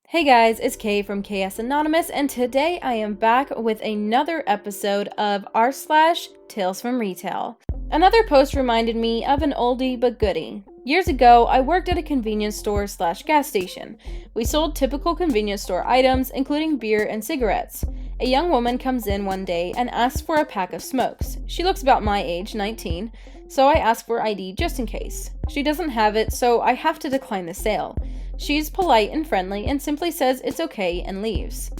Hey guys, it's Kay from KS Anonymous, and today I am back with another episode of r/Tales from Retail. Another post reminded me of an oldie but goodie. Years ago, I worked at a convenience store/gas station. We sold typical convenience store items, including beer and cigarettes. A young woman comes in one day and asks for a pack of smokes. She looks about my age, 19, so I ask for ID just in case. She doesn't have it, so I have to decline the sale. She's polite and friendly and simply says it's okay and leaves.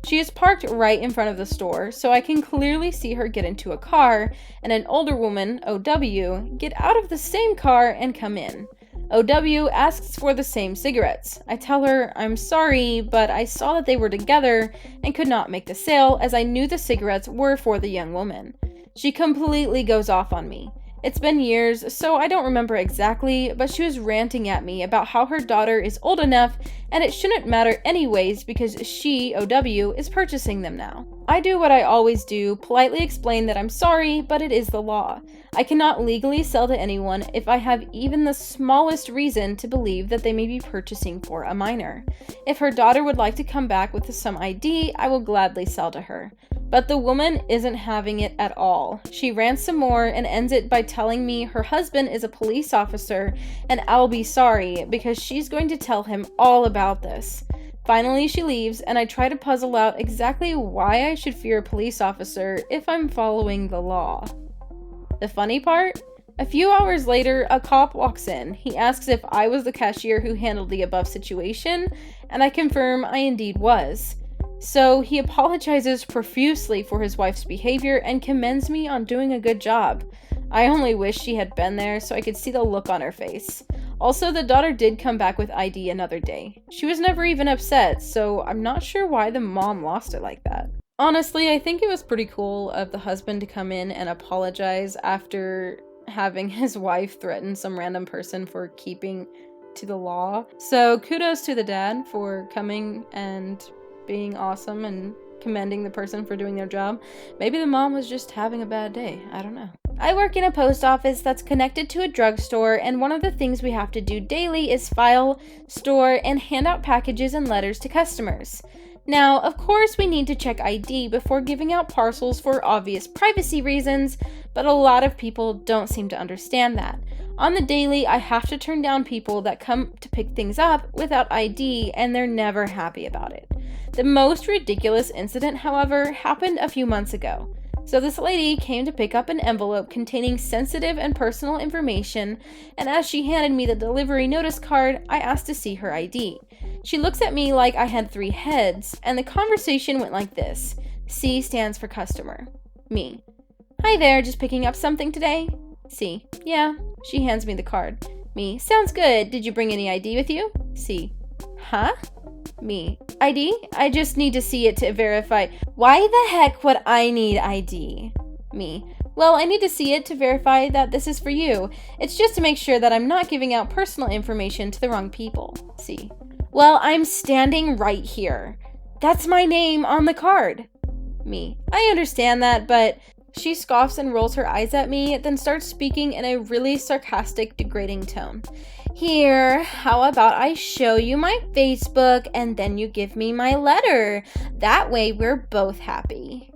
She is parked right in front of the store, so I can clearly see her get into a car and an older woman, OW, get out of the same car and come in. OW asks for the same cigarettes. I tell her I'm sorry, but I saw that they were together and could not make the sale as I knew the cigarettes were for the young woman. She completely goes off on me. It's been years, so I don't remember exactly, but she was ranting at me about how her daughter is old enough and it shouldn't matter anyways because she, OW, is purchasing them now. I do what I always do, politely explain that I'm sorry, but it is the law. I cannot legally sell to anyone if I have even the smallest reason to believe that they may be purchasing for a minor. If her daughter would like to come back with some ID, I will gladly sell to her. But the woman isn't having it at all. She rants some more and ends it by telling me her husband is a police officer and I'll be sorry because she's going to tell him all about this. Finally, she leaves and I try to puzzle out exactly why I should fear a police officer if I'm following the law. The funny part? A few hours later, a cop walks in. He asks if I was the cashier who handled the above situation, and I confirm I indeed was. So he apologizes profusely for his wife's behavior and commends me on doing a good job. I only wish she had been there so I could see the look on her face. Also, the daughter did come back with ID another day. She was never even upset, so I'm not sure why the mom lost it like that. Honestly, I think it was pretty cool of the husband to come in and apologize after having his wife threaten some random person for keeping to the law. So kudos to the dad for coming and being awesome and commending the person for doing their job. Maybe the mom was just having a bad day. I don't know. I work in a post office that's connected to a drugstore, and one of the things we have to do daily is file, store, and hand out packages and letters to customers. Now, of course, we need to check ID before giving out parcels for obvious privacy reasons, but a lot of people don't seem to understand that. On the daily, I have to turn down people that come to pick things up without ID, and they're never happy about it. The most ridiculous incident, however, happened a few months ago. So this lady came to pick up an envelope containing sensitive and personal information, and as she handed me the delivery notice card, I asked to see her ID. She looks at me like I had 3 heads, and the conversation went like this. C stands for customer. Me. Hi there, just picking up something today? C. Yeah. She hands me the card. Me. Sounds good. Did you bring any ID with you? C. Huh? Me. ID? I just need to see it to verify. Why the heck would I need ID? Me. Well, I need to see it to verify that this is for you. It's just to make sure that I'm not giving out personal information to the wrong people. C. Well, I'm standing right here. That's my name on the card. Me. I understand that, but... She scoffs and rolls her eyes at me, then starts speaking in a really sarcastic, degrading tone. Here, how about I show you my Facebook and then you give me my letter? That way we're both happy.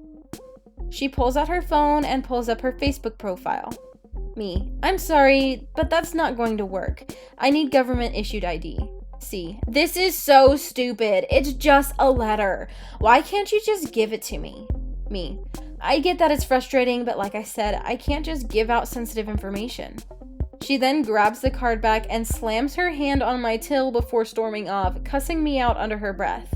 She pulls out her phone and pulls up her Facebook profile. Me. I'm sorry, but that's not going to work. I need government-issued ID. C. This is so stupid. It's just a letter. Why can't you just give it to me? Me. I get that it's frustrating, but like I said, I can't just give out sensitive information. She then grabs the card back and slams her hand on my till before storming off, cussing me out under her breath.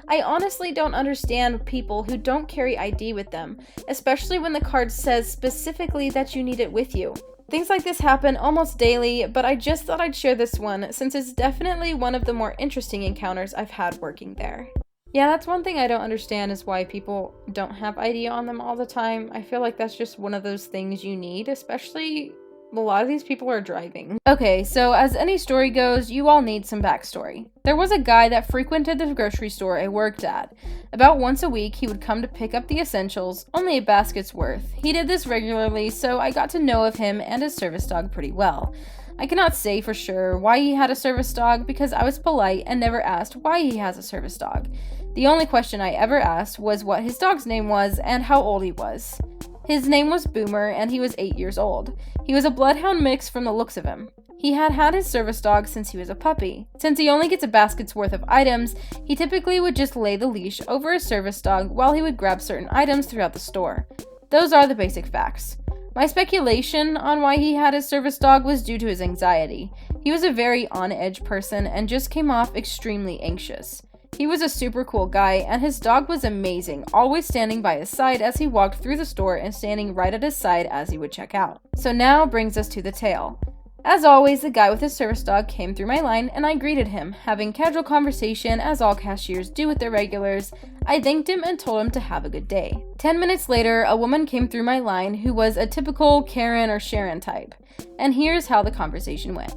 I honestly don't understand people who don't carry ID with them, especially when the card says specifically that you need it with you. Things like this happen almost daily, but I just thought I'd share this one since it's definitely one of the more interesting encounters I've had working there. Yeah, that's one thing I don't understand is why people don't have ID on them all the time. I feel like that's just one of those things you need, especially a lot of these people are driving. Okay, so as any story goes, you all need some backstory. There was a guy that frequented the grocery store I worked at. About once a week, he would come to pick up the essentials, only a basket's worth. He did this regularly, so I got to know of him and his service dog pretty well. I cannot say for sure why he had a service dog because I was polite and never asked why he has a service dog. The only question I ever asked was what his dog's name was and how old he was. His name was Boomer and he was 8 years old. He was a bloodhound mix from the looks of him. He had had his service dog since he was a puppy. Since he only gets a basket's worth of items, he typically would just lay the leash over his service dog while he would grab certain items throughout the store. Those are the basic facts. My speculation on why he had his service dog was due to his anxiety. He was a very on-edge person and just came off extremely anxious. He was a super cool guy, and his dog was amazing, always standing by his side as he walked through the store and standing right at his side as he would check out. So now brings us to the tale. As always, the guy with his service dog came through my line and I greeted him, having casual conversation as all cashiers do with their regulars. I thanked him and told him to have a good day. 10 minutes later, a woman came through my line who was a typical Karen or Sharon type. And here's how the conversation went.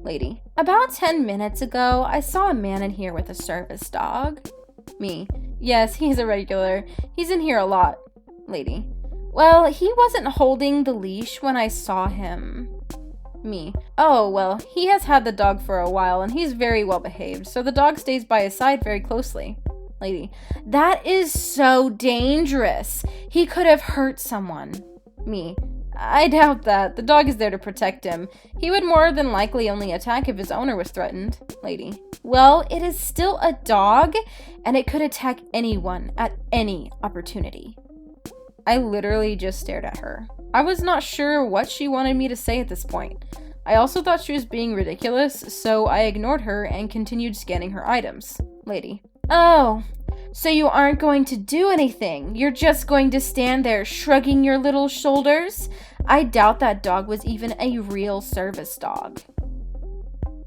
Lady: about 10 minutes ago, I saw a man in here with a service dog. Me: yes, he's a regular. He's in here a lot. Lady: well, he wasn't holding the leash when I saw him. Me: oh, well, he has had the dog for a while and he's very well behaved, so the dog stays by his side very closely. Lady: that is so dangerous. He could have hurt someone. Me: I doubt that. The dog is there to protect him. He would more than likely only attack if his owner was threatened. Lady: well, it is still a dog, and it could attack anyone at any opportunity. I literally just stared at her. I was not sure what she wanted me to say at this point. I also thought she was being ridiculous, so I ignored her and continued scanning her items. Lady: oh, so you aren't going to do anything? You're just going to stand there shrugging your little shoulders? I doubt that dog was even a real service dog.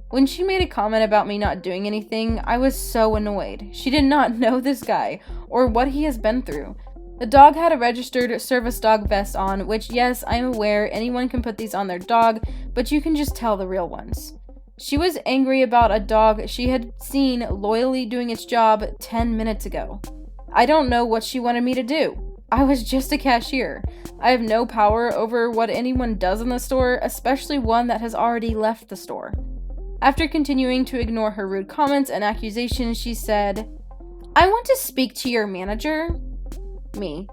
When she made a comment about me not doing anything, I was so annoyed. She did not know this guy or what he has been through. The dog had a registered service dog vest on, which, yes, I am aware anyone can put these on their dog, but you can just tell the real ones. She was angry about a dog she had seen loyally doing its job 10 minutes ago. I don't know what she wanted me to do. I was just a cashier. I have no power over what anyone does in the store, especially one that has already left the store. After continuing to ignore her rude comments and accusations, she said, I want to speak to your manager. Me: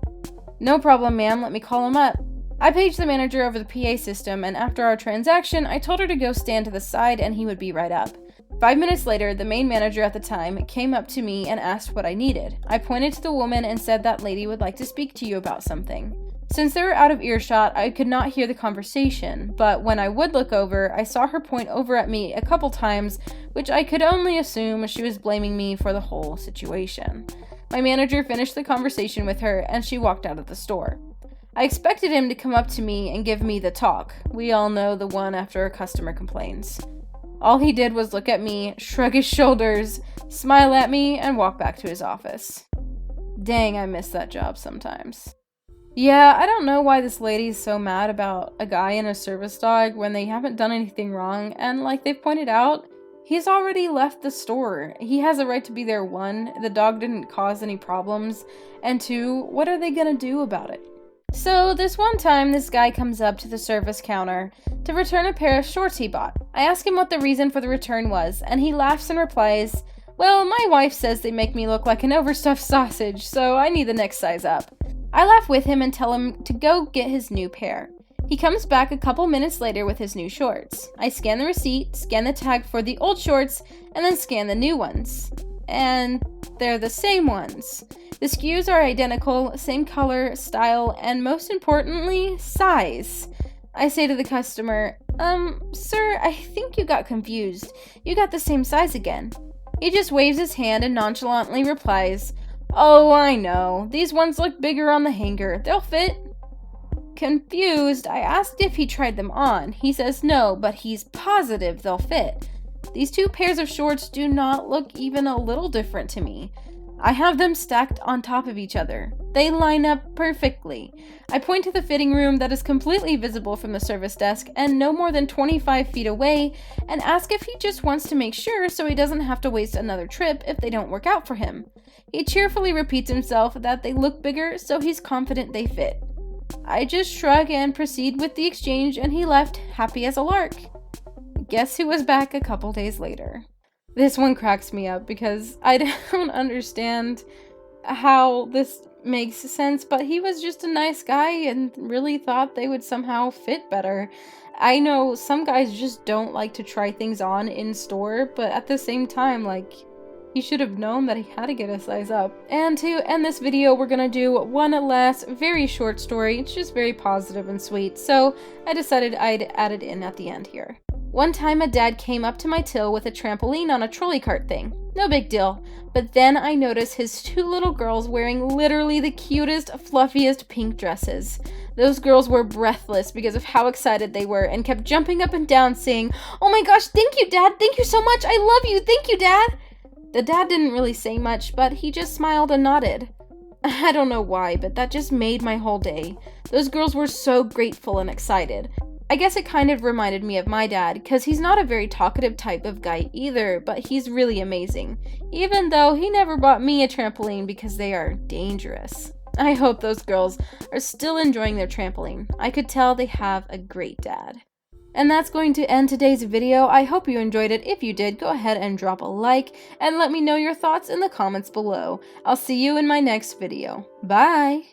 no problem, ma'am, let me call him up. I paged the manager over the PA system, and after our transaction, I told her to go stand to the side and he would be right up. 5 minutes later, the main manager at the time came up to me and asked what I needed. I pointed to the woman and said that lady would like to speak to you about something. Since they were out of earshot, I could not hear the conversation, but when I would look over, I saw her point over at me a couple times, which I could only assume she was blaming me for the whole situation. My manager finished the conversation with her, and she walked out of the store. I expected him to come up to me and give me the talk. We all know the one after a customer complains. All he did was look at me, shrug his shoulders, smile at me, and walk back to his office. Dang, I miss that job sometimes. Yeah, I don't know why this lady's so mad about a guy and a service dog when they haven't done anything wrong, and like they've pointed out, he's already left the store. He has a right to be there. 1, the dog didn't cause any problems, and 2, what are they gonna do about it? So this one time, this guy comes up to the service counter to return a pair of shorts he bought. I ask him what the reason for the return was, and he laughs and replies, well, my wife says they make me look like an overstuffed sausage, so I need the next size up. I laugh with him and tell him to go get his new pair. He comes back a couple minutes later with his new shorts. I scan the receipt, scan the tag for the old shorts, and then scan the new ones. And they're the same ones. The SKUs are identical, same color, style, and most importantly, size. I say to the customer, sir, I think you got confused. You got the same size again. He just waves his hand and nonchalantly replies, oh, I know. These ones look bigger on the hanger. They'll fit. Confused, I asked if he tried them on. He says no, but he's positive they'll fit. These 2 pairs of shorts do not look even a little different to me. I have them stacked on top of each other. They line up perfectly. I point to the fitting room that is completely visible from the service desk and no more than 25 feet away and ask if he just wants to make sure so he doesn't have to waste another trip if they don't work out for him. He cheerfully repeats himself that they look bigger, so he's confident they fit. I just shrug and proceed with the exchange, and he left happy as a lark. guess who was back a couple days later? This one cracks me up because I don't understand how this makes sense, but he was just a nice guy and really thought they would somehow fit better. I know some guys just don't like to try things on in store, but at the same time, like, he should have known that he had to get a size up. And to end this video, we're gonna do one last very short story. It's just very positive and sweet, so I decided I'd add it in at the end here. One time a dad came up to my till with a trampoline on a trolley cart thing. No big deal. But then I noticed his two little girls wearing literally the cutest, fluffiest pink dresses. Those girls were breathless because of how excited they were and kept jumping up and down saying, "Oh my gosh, thank you, Dad! Thank you so much! I love you! Thank you, Dad!" The dad didn't really say much, but he just smiled and nodded. I don't know why, but that just made my whole day. Those girls were so grateful and excited. I guess it kind of reminded me of my dad, because he's not a very talkative type of guy either, but he's really amazing, even though he never bought me a trampoline because they are dangerous. I hope those girls are still enjoying their trampoline. I could tell they have a great dad. And that's going to end today's video. I hope you enjoyed it. If you did, go ahead and drop a like, and let me know your thoughts in the comments below. I'll see you in my next video. Bye!